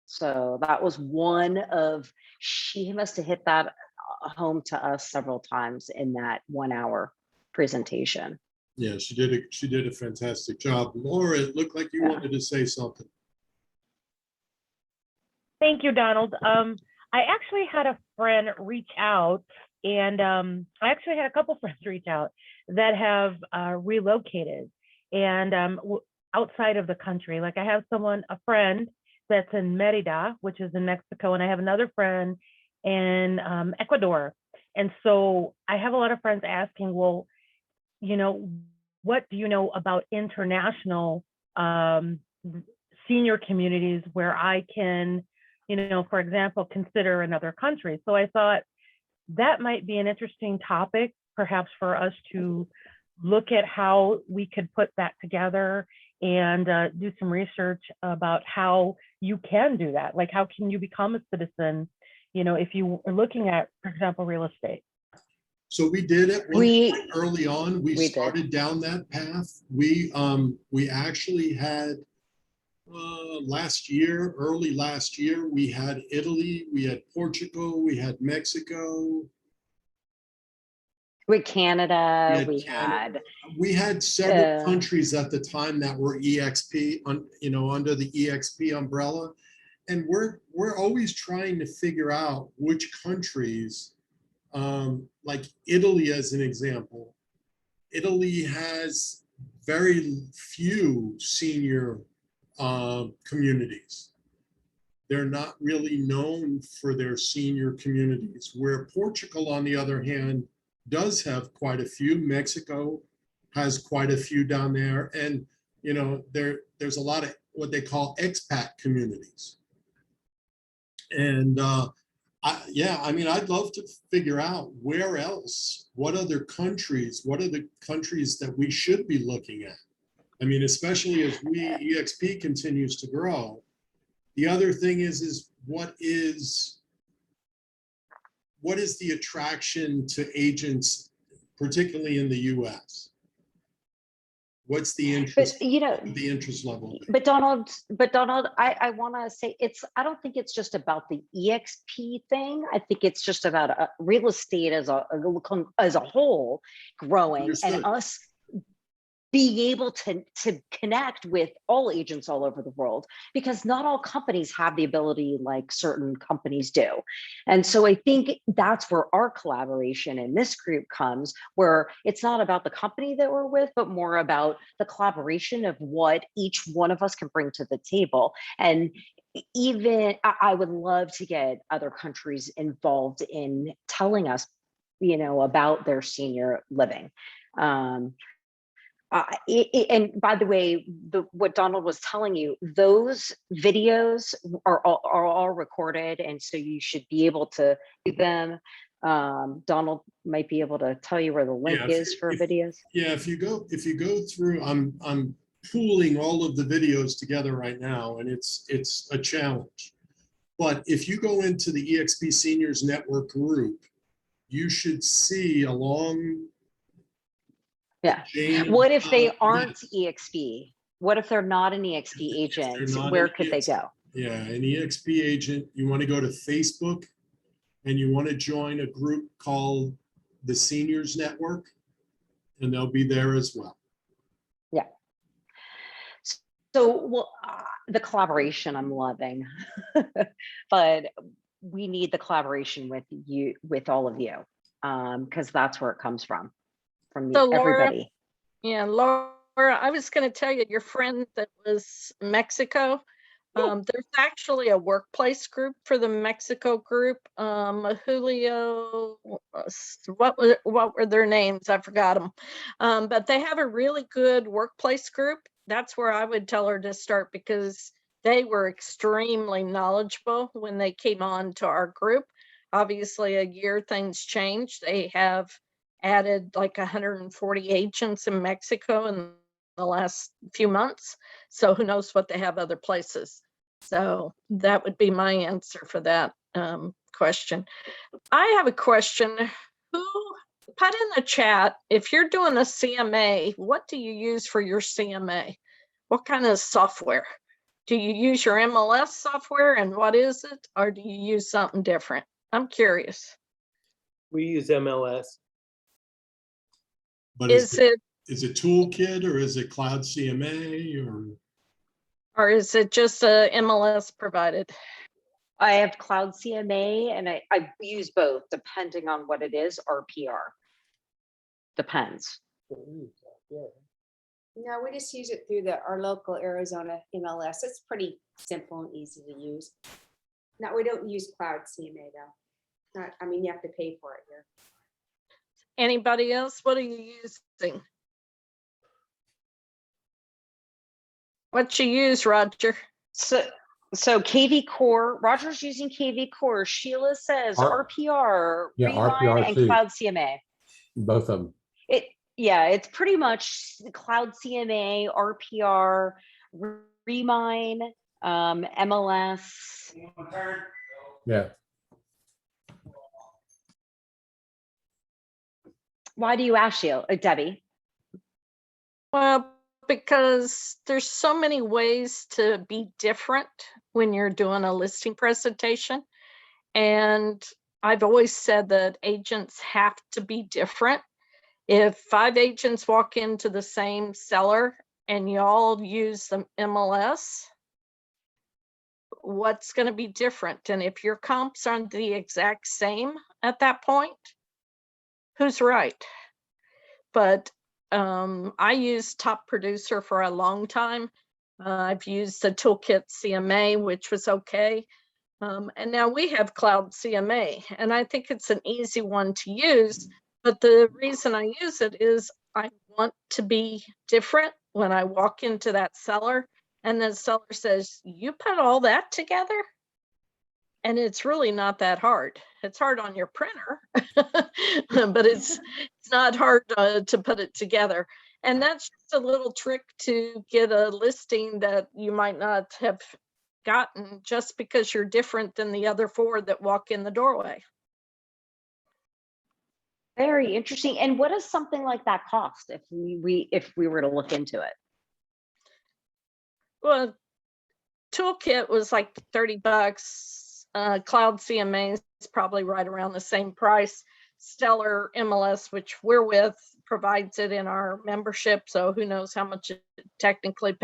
So that was one of, she must have hit that home to us several times in that 1 hour presentation. Yeah, she did a fantastic job. Laura, it looked like you wanted to say something. Thank you, Donald. I actually had a friend reach out, and I actually had a couple friends reach out that have relocated and outside of the country. Like I have a friend that's in Merida, which is in Mexico, and I have another friend in Ecuador. And so I have a lot of friends asking, well, you know, what do you know about international senior communities where I can, you know, for example, consider another country? So I thought that might be an interesting topic, perhaps for us to look at how we could put that together and do some research about how you can do that. Like, how can you become a citizen, you know, if you are looking at, for example, real estate? So we did it early on. We did. started down that path. We actually had early last year, we had Italy, we had Portugal, we had Mexico. With Canada, we had several countries at the time that were EXP, under the EXP umbrella. And we're always trying to figure out which countries, like Italy as an example. Italy has very few senior communities. They're not really known for their senior communities, where Portugal, on the other hand, does have quite a few. Mexico has quite a few down there. And, you know, there's a lot of what they call expat communities. And I'd love to figure out where else, what are the countries that we should be looking at? I mean, especially as EXP continues to grow. The other thing is what is the attraction to agents, particularly in the US? What's the interest? But, you know, the interest level? But Donald, I want to say I don't think it's just about the EXP thing. I think it's just about real estate as a whole growing. Understood. And us being able to connect with all agents all over the world, because not all companies have the ability like certain companies do. And so I think that's where our collaboration in this group comes, where it's not about the company that we're with, but more about the collaboration of what each one of us can bring to the table. And even I would love to get other countries involved in telling us, you know, about their senior living. And by the way, what Donald was telling you, those videos are all recorded, and so you should be able to do them. Donald might be able to tell you where the link is for videos. Yeah, if you go through, I'm pooling all of the videos together right now, and it's a challenge. But if you go into the EXP Seniors Network group, you should see along. Yeah. What if they aren't EXP? What if they're not an EXP agent? Where could they go? Yeah, an EXP agent, you want to go to Facebook and you want to join a group called the Seniors Network, and they'll be there as well. Yeah. So, the collaboration I'm loving, but we need the collaboration with all of you, because that's where it comes from So everybody. Laura, I was going to tell you, your friend that was Mexico, there's actually a workplace group for the Mexico group. Julio, what were their names? I forgot them. But they have a really good workplace group. That's where I would tell her to start, because they were extremely knowledgeable when they came on to our group. Obviously, a year things changed. They have added like 140 agents in Mexico in the last few months. So who knows what they have other places. So that would be my answer for that question. I have a question. Who put in the chat, if you're doing a CMA, what do you use for your CMA? What kind of software? Do you use your MLS software and what is it? Or do you use something different? I'm curious. We use MLS. But Is it, is it Toolkit or is it Cloud CMA or? is it just a MLS provided? I have Cloud CMA and I use both depending on what it is, RPR. Depends. No, we just use it through our local Arizona MLS. It's pretty simple and easy to use. No, we don't use Cloud CMA though. Not, I mean, you have to pay for it here. Anybody else? What are you using? What you use, Roger? So KV Core, Roger's using KV Core. Sheila says RPR, Yeah, Rewind, RPR and too. Cloud CMA. Both of them. Yeah, it's pretty much the Cloud CMA, RPR, Remine, MLS. Yeah. Why do you ask, Sheila? Debbie? Well, because there's so many ways to be different when you're doing a listing presentation. And I've always said that agents have to be different. If 5 agents walk into the same seller and you all use the MLS, what's going to be different? And if your comps aren't the exact same at that point, who's right? But I used Top Producer for a long time. I've used the Toolkit CMA, which was okay. And now we have Cloud CMA, and I think it's an easy one to use. But the reason I use it is I want to be different when I walk into that seller and the seller says, "You put all that together?" And it's really not that hard. It's hard on your printer, but it's not hard to put it together. And that's just a little trick to get a listing that you might not have gotten just because you're different than the other 4 that walk in the doorway. Very interesting. And what does something like that cost if we were to look into it? Well, Toolkit was like $30. Cloud CMA is probably right around the same price. Stellar MLS, which we're with, provides it in our membership. So who knows how much it technically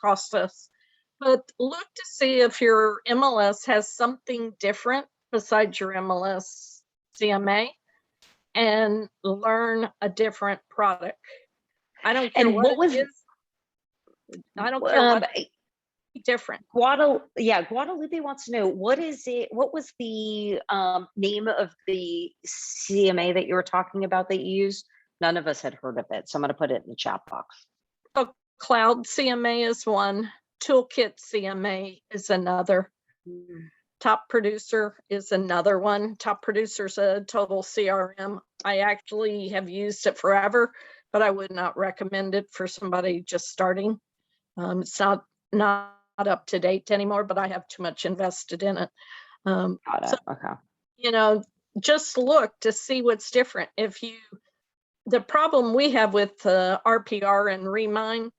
costs us. But look to see if your MLS has something different besides your MLS CMA and learn a different product. I don't care And what was it is. I don't care what different. Guadalupe wants to know what was the name of the CMA that you were talking about that you used? None of us had heard of it, so I'm going to put it in the chat box. So Cloud CMA is one. Toolkit CMA is another. Top Producer is another one. Top Producer is a total CRM. I actually have used it forever, but I would not recommend it for somebody just starting. It's not up to date anymore, but I have too much invested in it. Got it. So, okay. Just look to see what's different. The problem we have with RPR and Remine,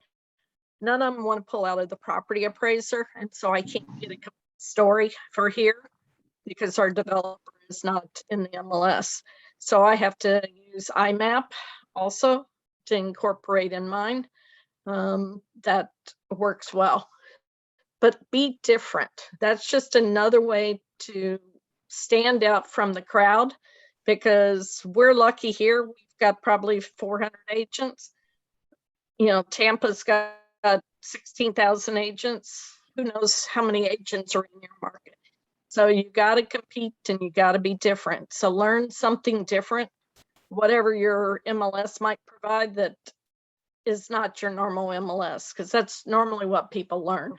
none of them want to pull out of the property appraiser. And so I can't get a complete story for here because our developer is not in the MLS. So I have to use IMAP also to incorporate in mine. That works well. But be different. That's just another way to stand out from the crowd because we're lucky here. We've got probably 400 agents. Tampa's got 16,000 agents. Who knows how many agents are in your market? So you got to compete and you got to be different. So learn something different, whatever your MLS might provide that is not your normal MLS, because that's normally what people learn.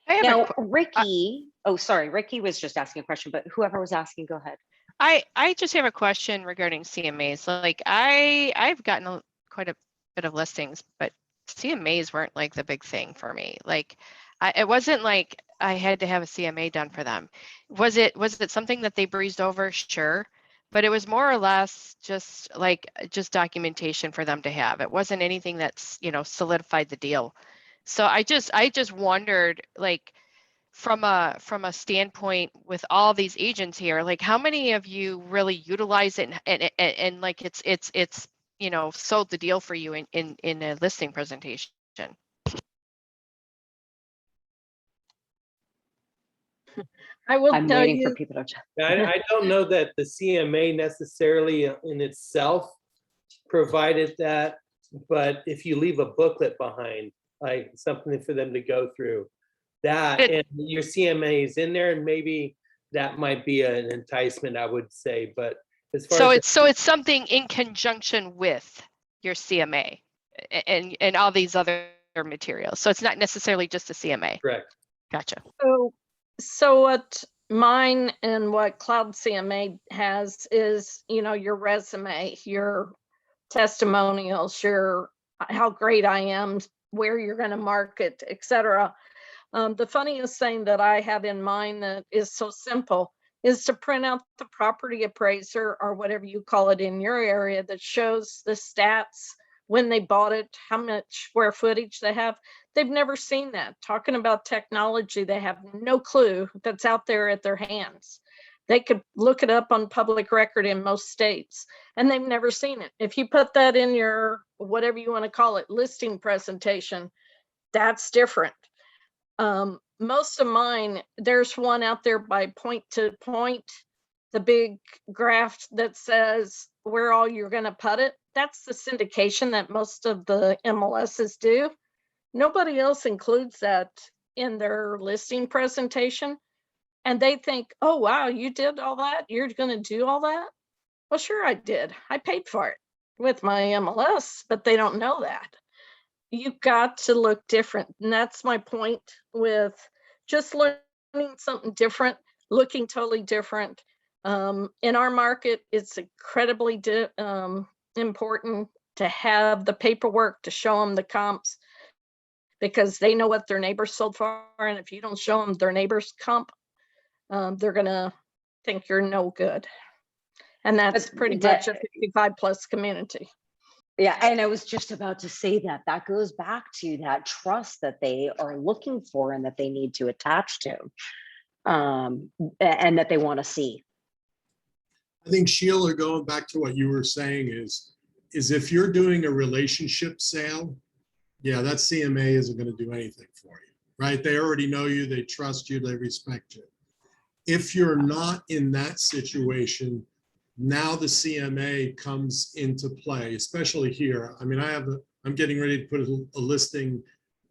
Now, Ricky, Ricky was just asking a question, but whoever was asking, go ahead. I just have a question regarding CMAs. Like I've gotten quite a bit of listings, but CMAs weren't like the big thing for me. Like It wasn't like I had to have a CMA done for them. Was it something that they breezed over? Sure. But it was more or less just documentation for them to have. It wasn't anything that's, solidified the deal. So I just wondered, like, from a standpoint with all these agents here, like, how many of you really utilize it and like it's sold the deal for you in a listing presentation? I will I'm tell waiting for you, people to. I don't know that the CMA necessarily in itself provided that, but if you leave a booklet behind, like something for them to go through, that and your CMA is in there, and maybe that might be an enticement, I would say. But as far as It's something in conjunction with your CMA and all these other materials. So it's not necessarily just a CMA. correct. Gotcha. so what mine and what Cloud CMA has is, your resume, your testimonials, your how great I am, where you're going to market, etc. The funniest thing that I have in mind that is so simple is to print out the property appraiser or whatever you call it in your area that shows the stats, when they bought it, how much square footage they have. They've never seen that. Talking about technology, they have no clue that's out there at their hands. They could look it up on public record in most states, and they've never seen it. If you put that in your, whatever you want to call it, listing presentation, that's different. Most of mine, there's one out there by point to point, the big graph that says where all you're going to put it. That's the syndication that most of the MLSs do. Nobody else includes that in their listing presentation. And they think, oh, wow, you did all that? You're going to do all that? Well, sure, I did. I paid for it with my MLS, but they don't know that. You've got to look different. And that's my point with just learning something different, looking totally different. In our market, it's incredibly important to have the paperwork to show them the comps, because they know what their neighbors sold for. And if you don't show them their neighbor's comp, they're going to think you're no good. And that's pretty much a 55 plus community. Yeah, and I was just about to say that goes back to that trust that they are looking for and that they need to attach to, and that they want to see. I think, Sheila, going back to what you were saying is if you're doing a relationship sale, yeah, that CMA isn't going to do anything for you, right? They already know you, they trust you, they respect you. If you're not in that situation, now the CMA comes into play, especially here. I mean, I'm getting ready to put a listing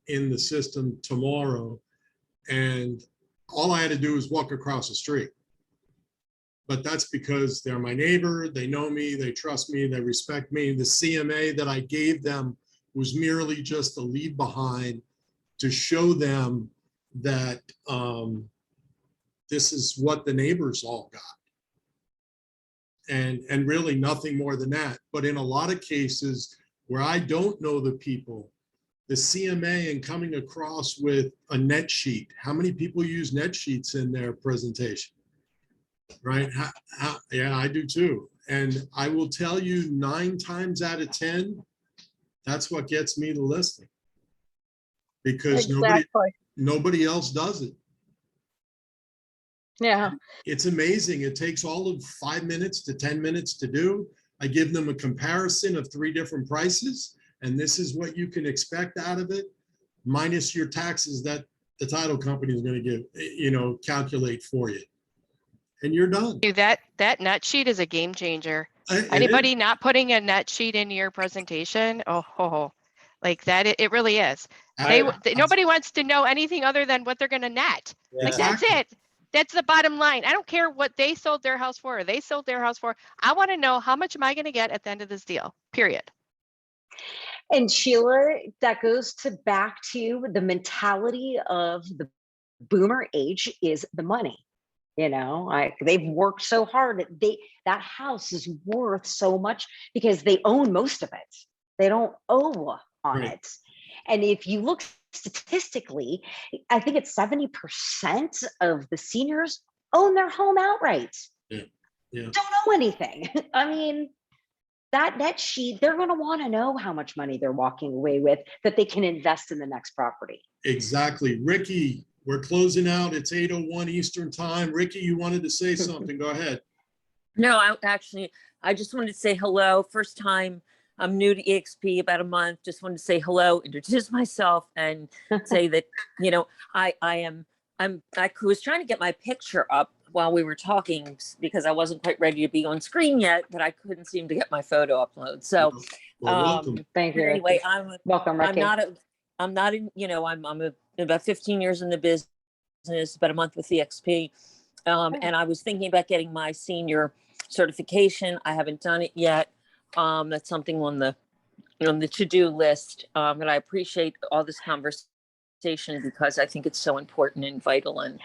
in the system tomorrow, and all I had to do was walk across the street. But that's because they're my neighbor, they know me, they trust me, they respect me. The CMA that I gave them was merely just a leave behind to show them that this is what the neighbors all got. And really nothing more than that. But in a lot of cases where I don't know the people, the CMA and coming across with a net sheet, how many people use net sheets in their presentation? Right? Yeah, I do too. And I will tell you 9 times out of 10, that's what gets me the listing. Because nobody else does it. Yeah. It's amazing. It takes all of 5 minutes to 10 minutes to do. I give them a comparison of 3 different prices, and this is what you can expect out of it, minus your taxes that the title company is going to give, calculate for you. And you're done. That net sheet is a game changer. Anybody not putting a net sheet in your presentation? Like that, it really is. Nobody wants to know anything other than what they're going to net. Yeah. Like that's it. That's the bottom line. I don't care what they sold their house for or they sold their house for. I want to know, how much am I going to get at the end of this deal, period. And Sheila, that goes back to the mentality of the boomer age is the money. They've worked so hard. That house is worth so much because they own most of it. They don't owe on it. And if you look statistically, I think it's 70% of the seniors own their home outright. Yeah. Don't owe anything. I mean, that sheet, they're going to want to know how much money they're walking away with that they can invest in the next property. Exactly. Ricky, we're closing out. It's 8:01 Eastern time. Ricky, you wanted to say something. Go ahead. No, I just wanted to say hello. First time. I'm new to EXP, about a month. Just wanted to say hello, introduce myself, and say that, you know, I was trying to get my picture up while we were talking because I wasn't quite ready to be on screen yet, but I couldn't seem to get my photo upload. So, Well, welcome. Thank you. anyway, Ricky. Welcome, Ricky. I'm not in, you know, I'm about 15 years in the business, about a month with EXP. And I was thinking about getting my senior certification. I haven't done it yet. That's something on the to-do list. And I appreciate all this conversation because I think it's so important and vital. And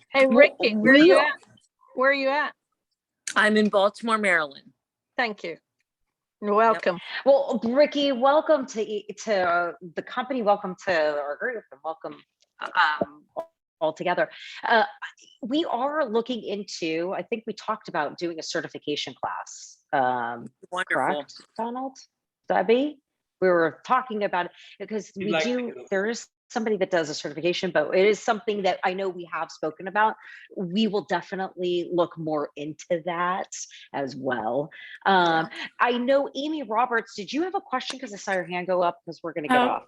Hey, Ricky, where are you at? Where are you at? I'm in Baltimore, Maryland. Thank you. You're welcome. Well, Ricky, welcome to the company. Welcome to our group, and welcome all together. We are looking into, I think we talked about doing a certification class. Wonderful. Correct, Donald? Debbie? We were talking about it because We'd like to do, go. there is somebody that does a certification, but it is something that I know we have spoken about. We will definitely look more into that as well. I know Amy Roberts, did you have a question? Because I saw your hand go up because we're going to get off.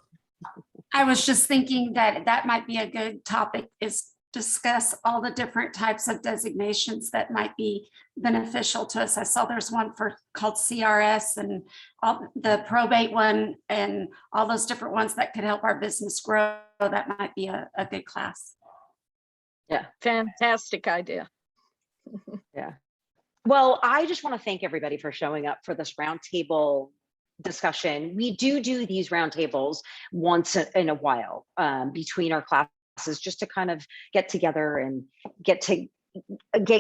I was just thinking that that might be a good topic, is discuss all the different types of designations that might be beneficial to us. I saw there's one called CRS and all the probate one and all those different ones that could help our business grow. That might be a good class. Yeah. Fantastic idea. Yeah. Well, I just want to thank everybody for showing up for this roundtable discussion. We do these roundtables once in a while between our classes, just to kind of get together and get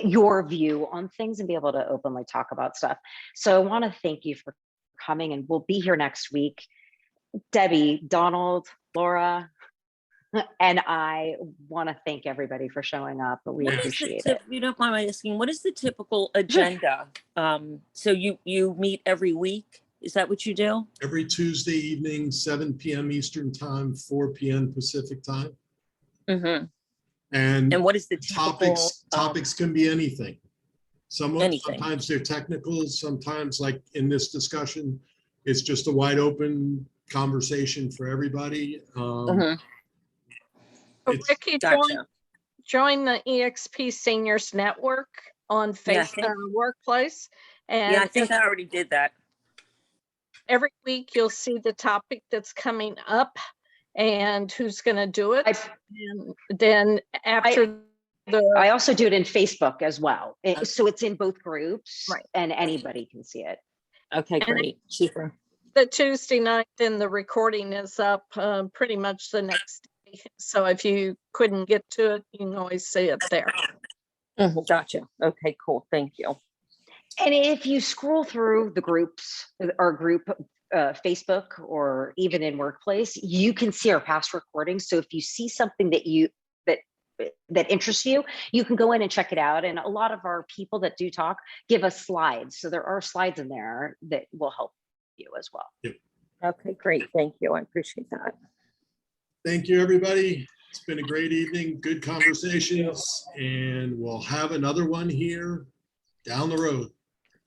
your view on things and be able to openly talk about stuff. So I want to thank you for coming, and we'll be here next week. Debbie, Donald, Laura, and I want to thank everybody for showing up, but we appreciate it. You don't mind my asking, what is the typical agenda? So you meet every week? Is that what you do? Every Tuesday evening, 7 p.m. Eastern time, 4 p.m. Pacific time. Mm-hmm. And what is the typical, topics can be anything. Anything. Sometimes they're technical, sometimes like in this discussion, it's just a wide open conversation for everybody. Ricky, Gotcha. join the EXP Seniors Network on Facebook Workplace. And Yeah, I think I already did that. every week you'll see the topic that's coming up and who's going to do it. And then after I also do it in Facebook as well. So it's in both groups, Right. and anybody can see it. Okay, great. Super. the Tuesday night, then the recording is up pretty much the next day. So if you couldn't get to it, you can always see it there. Gotcha. Okay, cool. Thank you. And if you scroll through the groups, our group, Facebook, or even in Workplace, you can see our past recordings. So if you see something that interests you, you can go in and check it out. And a lot of our people that do talk give us slides. So there are slides in there that will help you as well. Yep. Okay, great. Thank you. I appreciate that. Thank you, everybody. It's been a great evening, good conversations, and we'll have another one here down the road.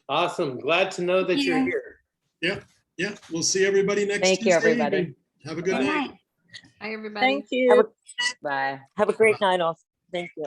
Awesome. Glad to know that you're here. Yeah, we'll see everybody next Thank you, Tuesday everybody. evening. Have a good night. Hi, everybody. Thank you. Bye. Have a great night off. Thank you.